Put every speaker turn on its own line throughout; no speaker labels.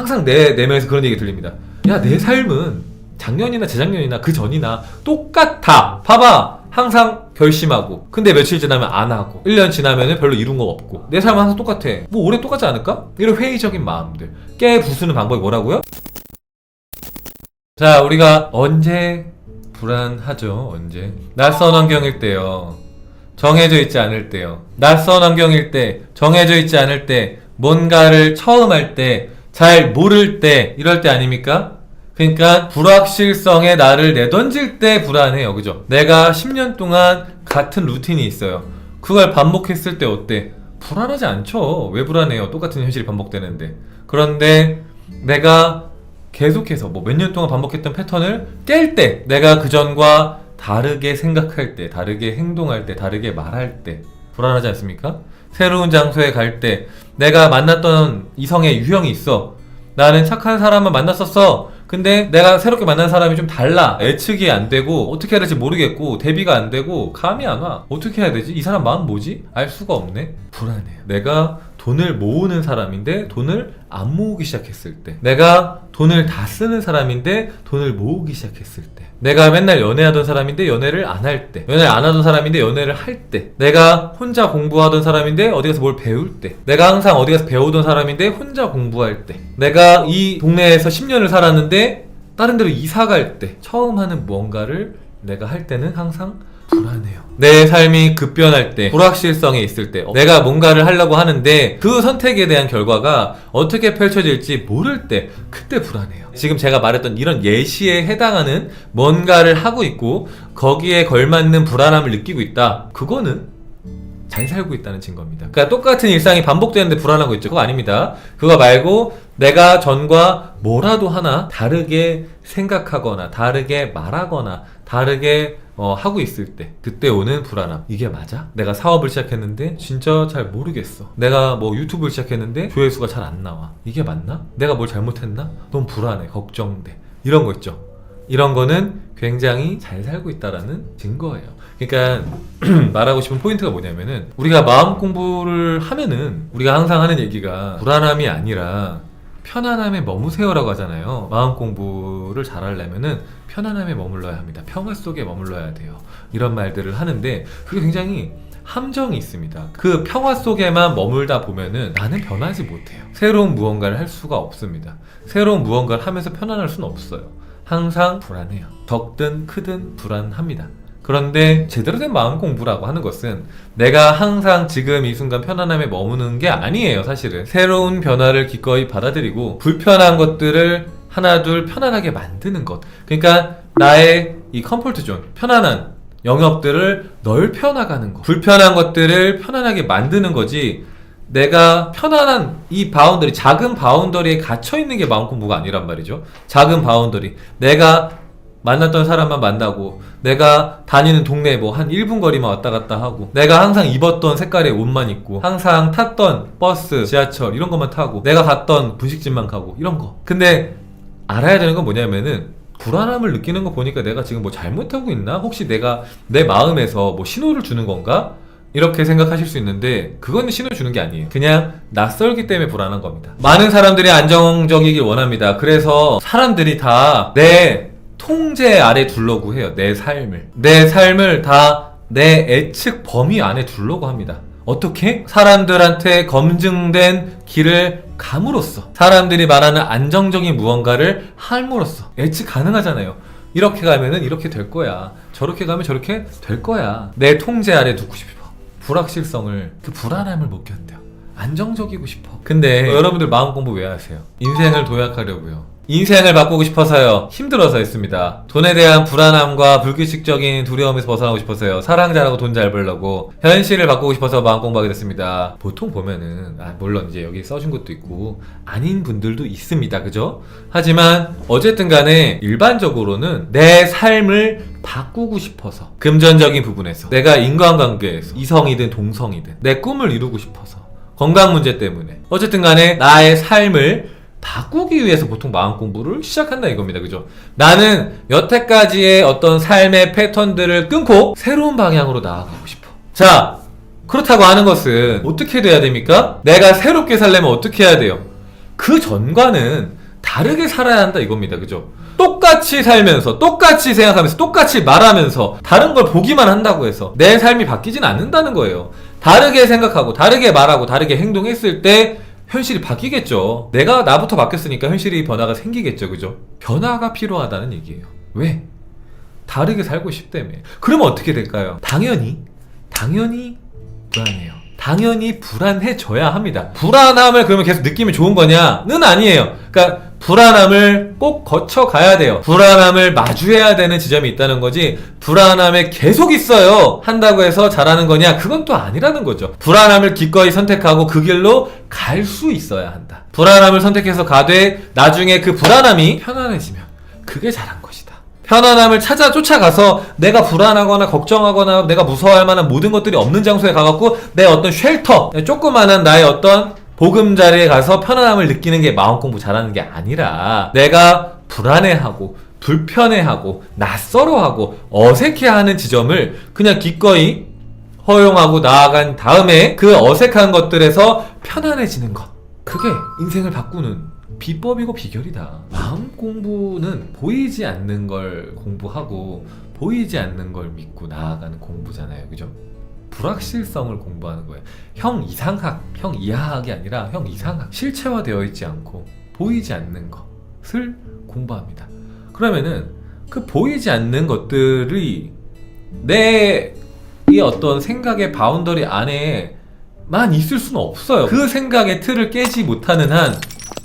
항상 내 내면에서 그런 얘기 들립니다. 야, 내 삶은 작년이나 재작년이나 그 전이나 똑같아. 봐봐. 항상 결심하고 근데 며칠 지나면 안 하고 1년 지나면 별로 이룬 거 없고 내 삶은 항상 똑같아. 뭐 올해 똑같지 않을까? 이런 회의적인 마음들 깨 부수는 방법이 뭐라고요? 자, 우리가 언제 불안하죠? 언제? 낯선 환경일 때요. 정해져 있지 않을 때요. 낯선 환경일 때, 정해져 있지 않을 때, 뭔가를 처음 할 때, 잘 모를 때, 이럴 때 아닙니까? 그러니까 불확실성에 나를 내던질 때 불안해요. 그죠? 내가 10년 동안 같은 루틴이 있어요. 그걸 반복했을 때 어때? 불안하지 않죠. 왜 불안해요? 똑같은 현실이 반복되는데. 그런데 내가 계속해서 뭐 몇 년 동안 반복했던 패턴을 깰 때, 내가 그전과 다르게 생각할 때, 다르게 행동할 때, 다르게 말할 때 불안하지 않습니까? 새로운 장소에 갈 때 내가 만났던 이성의 유형이 있어. 나는 착한 사람을 만났었어. 근데 내가 새롭게 만난 사람이 좀 달라. 예측이 안 되고 어떻게 해야 될지 모르겠고 대비가 안 되고 감이 안 와. 어떻게 해야 되지? 이 사람 마음 뭐지? 알 수가 없네. 불안해요. 내가 돈을 모으는 사람인데 돈을 안 모으기 시작했을 때, 내가 돈을 다 쓰는 사람인데 돈을 모으기 시작했을 때, 내가 맨날 연애하던 사람인데 연애를 안 할 때, 연애를 안 하던 사람인데 연애를 할 때, 내가 혼자 공부하던 사람인데 어디 가서 뭘 배울 때, 내가 항상 어디 가서 배우던 사람인데 혼자 공부할 때, 내가 이 동네에서 10년을 살았는데 다른 데로 이사 갈 때, 처음 하는 무언가를 내가 할 때는 항상 불안해요. 내 삶이 급변할 때, 불확실성에 있을 때, 내가 뭔가를 하려고 하는데 그 선택에 대한 결과가 어떻게 펼쳐질지 모를 때, 그때 불안해요. 지금 제가 말했던 이런 예시에 해당하는 뭔가를 하고 있고 거기에 걸맞는 불안함을 느끼고 있다. 그거는 잘 살고 있다는 증거입니다. 그러니까 똑같은 일상이 반복되는데 불안하고 있죠. 그거 아닙니다. 그거 말고 내가 전과 뭐라도 하나 다르게 생각하거나 다르게 말하거나 다르게 하고 있을 때, 그때 오는 불안함. 이게 맞아? 내가 사업을 시작했는데 진짜 잘 모르겠어. 내가 뭐 유튜브를 시작했는데 조회수가 잘 안 나와. 이게 맞나? 내가 뭘 잘못했나? 너무 불안해, 걱정돼. 이런 거 있죠. 이런 거는 굉장히 잘 살고 있다라는 증거예요. 그러니까 말하고 싶은 포인트가 뭐냐면은, 우리가 마음 공부를 하면은 우리가 항상 하는 얘기가 불안함이 아니라 편안함에 머무세요라고 하잖아요. 마음 공부를 잘 하려면은 편안함에 머물러야 합니다. 평화 속에 머물러야 돼요. 이런 말들을 하는데 그게 굉장히 함정이 있습니다. 그 평화 속에만 머물다 보면은 나는 변하지 못해요. 새로운 무언가를 할 수가 없습니다. 새로운 무언가를 하면서 편안할 수는 없어요. 항상 불안해요. 적든 크든 불안합니다. 그런데 제대로 된 마음 공부라고 하는 것은 내가 항상 지금 이 순간 편안함에 머무는 게 아니에요. 사실은 새로운 변화를 기꺼이 받아들이고 불편한 것들을 하나둘 편안하게 만드는 것. 그러니까 나의 이 컴포트 존, 편안한 영역들을 넓혀 나가는 것, 불편한 것들을 편안하게 만드는 거지, 내가 편안한 이 바운더리, 작은 바운더리에 갇혀 있는 게 마음 공부가 아니란 말이죠. 작은 바운더리, 내가 만났던 사람만 만나고, 내가 다니는 동네 뭐 한 1분 거리만 왔다 갔다 하고, 내가 항상 입었던 색깔의 옷만 입고, 항상 탔던 버스, 지하철 이런 것만 타고, 내가 갔던 분식집만 가고, 이런 거. 근데 알아야 되는 건 뭐냐면은, 불안함을 느끼는 거 보니까 내가 지금 뭐 잘못하고 있나? 혹시 내가 내 마음에서 뭐 신호를 주는 건가? 이렇게 생각하실 수 있는데, 그거는 신호 주는 게 아니에요. 그냥 낯설기 때문에 불안한 겁니다. 많은 사람들이 안정적이길 원합니다. 그래서 사람들이 다 내 통제 아래 두려고 해요. 내 삶을 다 내 예측 범위 안에 두려고 합니다. 어떻게? 사람들한테 검증된 길을 감으로써, 사람들이 말하는 안정적인 무언가를 함으로써 예측 가능하잖아요. 이렇게 가면은 이렇게 될 거야, 저렇게 가면 저렇게 될 거야. 내 통제 아래 두고 싶어. 불확실성을, 그 불안함을 못 견뎌. 안정적이고 싶어. 근데 여러분들 마음 공부 왜 하세요? 인생을 도약하려고요. 인생을 바꾸고 싶어서요. 힘들어서 했습니다. 돈에 대한 불안함과 불규칙적인 두려움에서 벗어나고 싶어서요. 사랑 잘하고 돈 잘 벌려고. 현실을 바꾸고 싶어서 마음 공부하게 됐습니다. 보통 보면은 물론 이제 여기 써준 것도 있고 아닌 분들도 있습니다. 그죠? 하지만 어쨌든 간에 일반적으로는 내 삶을 바꾸고 싶어서, 금전적인 부분에서, 내가 인간관계에서, 이성이든 동성이든 내 꿈을 이루고 싶어서, 건강 문제 때문에, 어쨌든 간에 나의 삶을 바꾸기 위해서 보통 마음 공부를 시작한다 이겁니다. 그죠? 나는 여태까지의 어떤 삶의 패턴들을 끊고 새로운 방향으로 나아가고 싶어. 자, 그렇다고 하는 것은 어떻게 돼야 됩니까? 내가 새롭게 살려면 어떻게 해야 돼요? 그 전과는 다르게 살아야 한다 이겁니다. 그죠? 똑같이 살면서 똑같이 생각하면서 똑같이 말하면서 다른 걸 보기만 한다고 해서 내 삶이 바뀌진 않는다는 거예요. 다르게 생각하고 다르게 말하고 다르게 행동했을 때 현실이 바뀌겠죠. 내가 나부터 바뀌었으니까 현실이 변화가 생기겠죠. 그죠? 변화가 필요하다는 얘기예요. 왜? 다르게 살고 싶다며. 그러면 어떻게 될까요? 당연히 불안해요. 당연히 불안해져야 합니다. 불안함을 그러면 계속 느끼면 좋은 거냐는 아니에요. 그러니까 불안함을 꼭 거쳐가야 돼요. 불안함을 마주해야 되는 지점이 있다는 거지, 불안함에 계속 있어요 한다고 해서 잘하는 거냐? 그건 또 아니라는 거죠. 불안함을 기꺼이 선택하고 그 길로 갈 수 있어야 한다. 불안함을 선택해서 가되 나중에 그 불안함이 편안해지면 그게 잘한 것이다. 편안함을 쫓아가서 내가 불안하거나 걱정하거나 내가 무서워할 만한 모든 것들이 없는 장소에 가갖고 내 어떤 쉘터, 조그마한 나의 어떤 보금자리에 가서 편안함을 느끼는 게 마음 공부 잘하는 게 아니라, 내가 불안해하고 불편해하고 낯설어하고 어색해하는 지점을 그냥 기꺼이 허용하고 나아간 다음에 그 어색한 것들에서 편안해지는 것, 그게 인생을 바꾸는 비법이고 비결이다. 마음 공부는 보이지 않는 걸 공부하고 보이지 않는 걸 믿고 나아가는 공부잖아요. 그죠? 불확실성을 공부하는 거예요. 형 이상학, 형 이하학이 아니라 형 이상학. 실체화되어 있지 않고 보이지 않는 것을 공부합니다. 그러면은 그 보이지 않는 것들이 내 이 어떤 생각의 바운더리 안에만 있을 수는 없어요. 그 생각의 틀을 깨지 못하는 한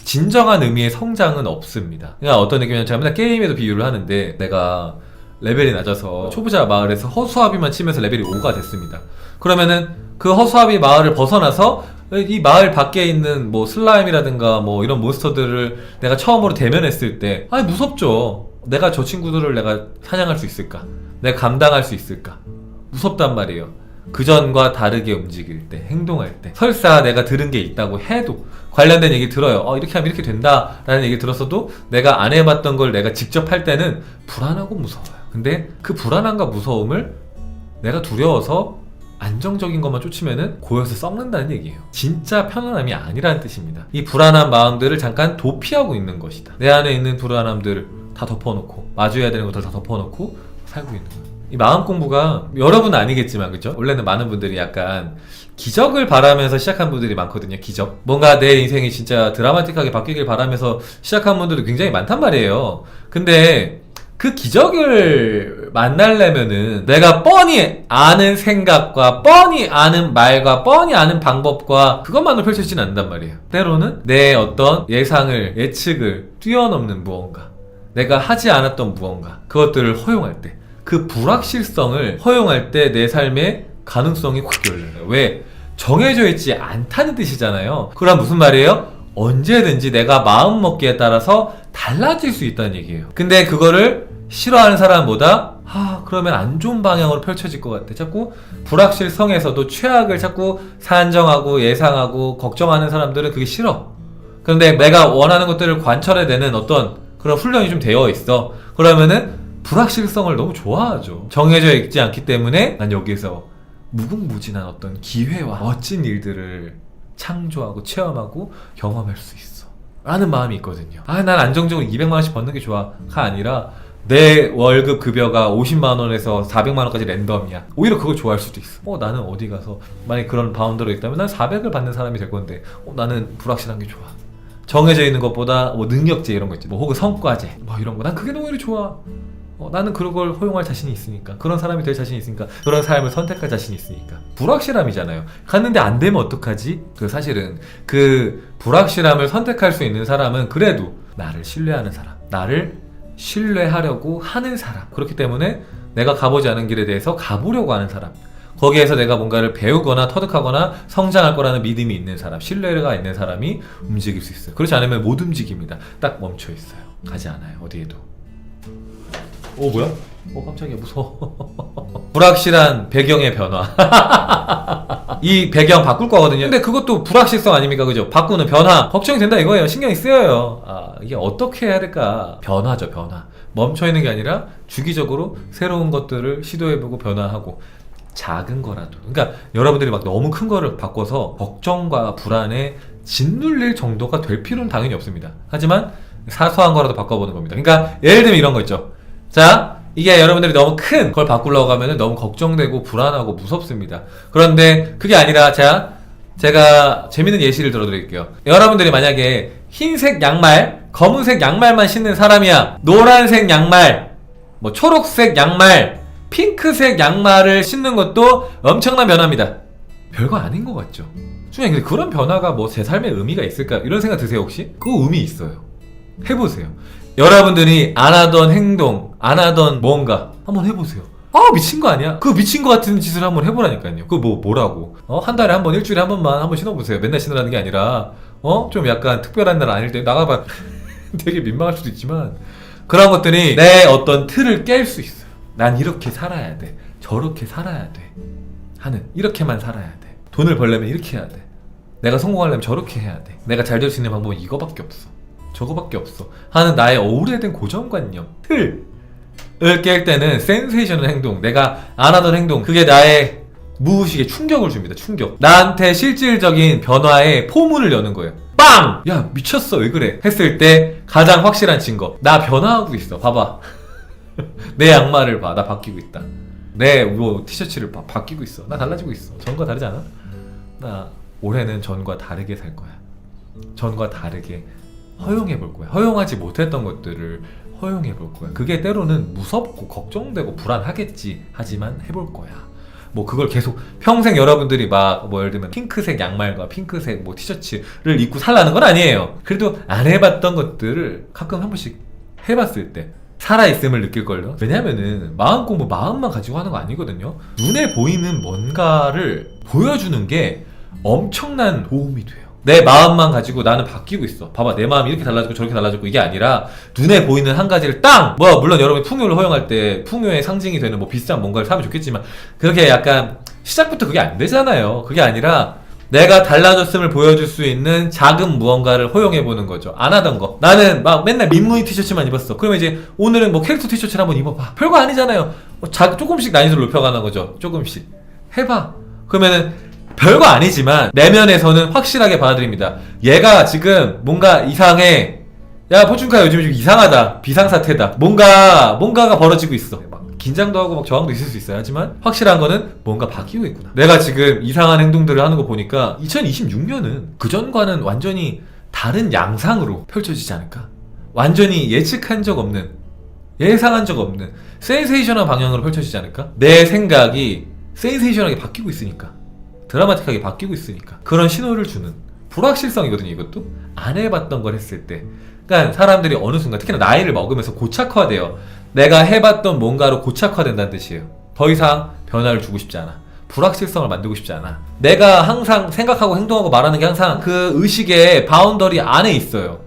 진정한 의미의 성장은 없습니다. 그러니까 어떤 느낌이냐면, 제가 맨날 게임에도 비유를 하는데, 내가 레벨이 낮아서 초보자 마을에서 허수아비만 치면서 레벨이 5가 됐습니다. 그러면은 그 허수아비 마을을 벗어나서 이 마을 밖에 있는 뭐 슬라임이라든가 뭐 이런 몬스터들을 내가 처음으로 대면했을 때, 아니 무섭죠. 내가 저 친구들을 내가 사냥할 수 있을까? 내가 감당할 수 있을까? 무섭단 말이에요. 그전과 다르게 움직일 때, 행동할 때, 설사 내가 들은 게 있다고 해도, 관련된 얘기 들어요. 이렇게 하면 이렇게 된다 라는 얘기 들었어도 내가 안 해봤던 걸 내가 직접 할 때는 불안하고 무서워요. 근데 그 불안함과 무서움을 내가 두려워서 안정적인 것만 쫓으면은 고여서 썩는다는 얘기예요. 진짜 편안함이 아니라는 뜻입니다. 이 불안한 마음들을 잠깐 도피하고 있는 것이다. 내 안에 있는 불안함들을 다 덮어놓고, 마주해야 되는 것들 다 덮어놓고 살고 있는 거예요. 이 마음 공부가, 여러분은 아니겠지만 그죠? 원래는 많은 분들이 약간 기적을 바라면서 시작한 분들이 많거든요. 기적, 뭔가 내 인생이 진짜 드라마틱하게 바뀌길 바라면서 시작한 분들이 굉장히 많단 말이에요. 근데 그 기적을 만나려면은 내가 뻔히 아는 생각과 뻔히 아는 말과 뻔히 아는 방법과 그것만으로 펼쳐지진 않는단 말이에요. 때로는 내 어떤 예측을 뛰어넘는 무언가, 내가 하지 않았던 무언가, 그것들을 허용할 때, 그 불확실성을 허용할 때 내 삶의 가능성이 확 열려요. 왜? 정해져 있지 않다는 뜻이잖아요. 그럼 무슨 말이에요? 언제든지 내가 마음먹기에 따라서 달라질 수 있다는 얘기예요. 근데 그거를 싫어하는 사람보다 그러면 안 좋은 방향으로 펼쳐질 것 같아. 자꾸 불확실성에서도 최악을 자꾸 산정하고 예상하고 걱정하는 사람들은 그게 싫어. 그런데 내가 원하는 것들을 관철해내는 어떤 그런 훈련이 좀 되어 있어. 그러면은 불확실성을 너무 좋아하죠. 정해져 있지 않기 때문에 난 여기서 무궁무진한 어떤 기회와 멋진 일들을 창조하고 체험하고 경험할 수 있어 라는 마음이 있거든요. 난 안정적으로 200만원씩 버는 게 좋아가 아니라 내 월급 급여가 50만원에서 400만원까지 랜덤이야. 오히려 그걸 좋아할 수도 있어. 나는 어디 가서 만약에 그런 바운더가 있다면 난 400을 받는 사람이 될 건데 나는 불확실한 게 좋아. 정해져 있는 것보다 뭐 능력제 이런 거 있지, 뭐 혹은 성과제 뭐 이런 거, 난 그게 오히려 좋아. 나는 그런 걸 허용할 자신이 있으니까, 그런 사람이 될 자신이 있으니까, 그런 삶을 선택할 자신이 있으니까. 불확실함이잖아요. 갔는데 안 되면 어떡하지? 사실은 그 불확실함을 선택할 수 있는 사람은 그래도 나를 신뢰하는 사람, 나를 신뢰하려고 하는 사람, 그렇기 때문에 내가 가보지 않은 길에 대해서 가보려고 하는 사람, 거기에서 내가 뭔가를 배우거나 터득하거나 성장할 거라는 믿음이 있는 사람, 신뢰가 있는 사람이 움직일 수 있어요. 그렇지 않으면 못 움직입니다. 딱 멈춰 있어요. 가지 않아요. 어디에도. 뭐야? 깜짝이야. 무서워. 불확실한 배경의 변화. 이 배경 바꿀 거거든요. 근데 그것도 불확실성 아닙니까? 그죠? 바꾸는 변화. 걱정이 된다 이거예요. 신경이 쓰여요. 이게 어떻게 해야 될까? 변화죠, 변화. 멈춰있는 게 아니라 주기적으로 새로운 것들을 시도해보고 변화하고, 작은 거라도. 그러니까 여러분들이 막 너무 큰 거를 바꿔서 걱정과 불안에 짓눌릴 정도가 될 필요는 당연히 없습니다. 하지만 사소한 거라도 바꿔보는 겁니다. 그러니까 예를 들면 이런 거 있죠. 자, 이게 여러분들이 너무 큰 걸 바꾸려고 하면 너무 걱정되고 불안하고 무섭습니다. 그런데 그게 아니라 제가 재밌는 예시를 들어드릴게요. 여러분들이 만약에 흰색 양말, 검은색 양말만 신는 사람이야. 노란색 양말, 뭐 초록색 양말, 핑크색 양말을 신는 것도 엄청난 변화입니다. 별거 아닌 것 같죠? 중에 근데 그런 변화가 뭐 제 삶에 의미가 있을까? 이런 생각 드세요 혹시? 그 의미 있어요. 해보세요. 여러분들이 안 하던 행동, 안 하던 뭔가 한번 해보세요. 아 미친 거 아니야? 그 미친 거 같은 짓을 한번 해보라니까요. 그거 뭐라고? 한 달에 한 번, 일주일에 한 번만 한번 신어보세요. 맨날 신으라는 게 아니라 좀 약간 특별한 날 아닐 때 나가봐. 되게 민망할 수도 있지만 그런 것들이 내 어떤 틀을 깰 수 있어요. 난 이렇게 살아야 돼. 저렇게 살아야 돼. 하는 이렇게만 살아야 돼. 돈을 벌려면 이렇게 해야 돼. 내가 성공하려면 저렇게 해야 돼. 내가 잘 될 수 있는 방법은 이거밖에 없어. 저거밖에 없어. 하는 나의 오래된 고정관념, 틀을 깰 때는 센세이션al 행동, 내가 안 하던 행동, 그게 나의 무의식에 충격을 줍니다. 충격. 나한테 실질적인 변화의 포문을 여는 거예요. 빵! 야 미쳤어 왜 그래? 했을 때 가장 확실한 증거. 나 변화하고 있어. 봐봐. 내 양말을 봐. 나 바뀌고 있다. 내 뭐 티셔츠를 봐. 바뀌고 있어. 나 달라지고 있어. 전과 다르지 않아? 나 올해는 전과 다르게 살 거야. 전과 다르게 허용해 볼 거야. 허용하지 못했던 것들을 허용해 볼 거야. 그게 때로는 무섭고 걱정되고 불안하겠지. 하지만 해볼 거야. 뭐 그걸 계속 평생 여러분들이 막 뭐 예를 들면 핑크색 양말과 핑크색 뭐 티셔츠를 입고 살라는 건 아니에요. 그래도 안 해봤던 것들을 가끔 한 번씩 해봤을 때 살아있음을 느낄걸요. 왜냐면은 마음 공부 마음만 가지고 하는 거 아니거든요. 눈에 보이는 뭔가를 보여주는 게 엄청난 도움이 돼요. 내 마음만 가지고 나는 바뀌고 있어. 봐봐 내 마음이 이렇게 달라지고 저렇게 달라지고 이게 아니라 눈에 보이는 한 가지를 땅! 뭐 물론 여러분이 풍요를 허용할 때 풍요의 상징이 되는 뭐 비싼 뭔가를 사면 좋겠지만 그렇게 약간 시작부터 그게 안 되잖아요. 그게 아니라 내가 달라졌음을 보여줄 수 있는 작은 무언가를 허용해보는 거죠. 안 하던 거. 나는 막 맨날 민무늬 티셔츠만 입었어. 그러면 이제 오늘은 뭐 캐릭터 티셔츠를 한번 입어봐. 별거 아니잖아요. 조금씩 난이도를 높여가는 거죠. 조금씩. 해봐. 그러면은 별거 아니지만 내면에서는 확실하게 받아들입니다. 얘가 지금 뭔가 이상해. 야 포춘카 요즘 좀 이상하다. 비상사태다. 뭔가가 벌어지고 있어. 막 긴장도 하고 막 저항도 있을 수 있어요. 하지만 확실한 거는 뭔가 바뀌고 있구나. 내가 지금 이상한 행동들을 하는 거 보니까 2026년은 그전과는 완전히 다른 양상으로 펼쳐지지 않을까? 완전히 예측한 적 없는, 예상한 적 없는 센세이션한 방향으로 펼쳐지지 않을까? 내 생각이 센세이션하게 바뀌고 있으니까, 드라마틱하게 바뀌고 있으니까 그런 신호를 주는 불확실성이거든요. 이것도 안 해봤던 걸 했을 때, 그러니까 사람들이 어느 순간 특히나 나이를 먹으면서 고착화돼요. 내가 해봤던 뭔가로 고착화된다는 뜻이에요. 더 이상 변화를 주고 싶지 않아. 불확실성을 만들고 싶지 않아. 내가 항상 생각하고 행동하고 말하는 게 항상 그 의식의 바운더리 안에 있어요.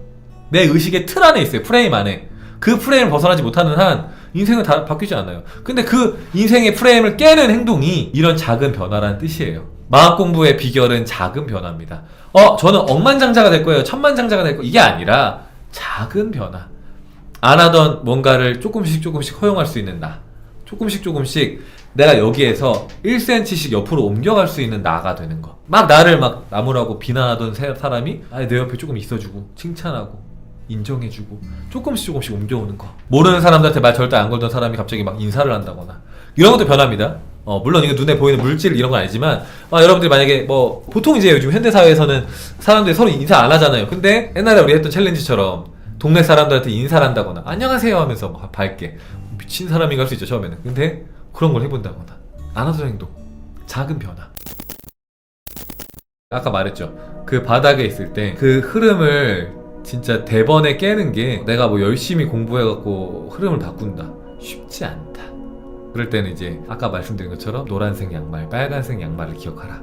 내 의식의 틀 안에 있어요. 프레임 안에. 그 프레임을 벗어나지 못하는 한 인생은 다 바뀌지 않아요. 근데 그 인생의 프레임을 깨는 행동이 이런 작은 변화라는 뜻이에요. 마음 공부의 비결은 작은 변화입니다. 저는 억만장자가 될 거예요. 천만장자가 될 거예요. 이게 아니라 작은 변화. 안 하던 뭔가를 조금씩 허용할 수 있는 나. 조금씩 내가 여기에서 1cm씩 옆으로 옮겨갈 수 있는 나가 되는 거. 막 나를 막 나무라고 비난하던 사람이 내 옆에 조금 있어주고 칭찬하고 인정해주고 조금씩 옮겨오는 거. 모르는 사람들한테 말 절대 안 걸던 사람이 갑자기 막 인사를 한다거나 이런 것도 변화입니다. 물론 이거 눈에 보이는 물질 이런 건 아니지만 여러분들이 만약에 뭐 보통 이제 요즘 현대사회에서는 사람들이 서로 인사 안 하잖아요. 근데 옛날에 우리 했던 챌린지처럼 동네 사람들한테 인사를 한다거나 안녕하세요 하면서 막 밝게, 미친 사람인가 할 수 있죠 처음에는. 근데 그런 걸 해본다거나 안 하던 행동, 작은 변화. 아까 말했죠. 그 바닥에 있을 때 그 흐름을 진짜 대번에 깨는 게, 내가 뭐 열심히 공부해갖고 흐름을 바꾼다, 쉽지 않다. 그럴 때는 이제 아까 말씀드린 것처럼 노란색 양말, 빨간색 양말을 기억하라.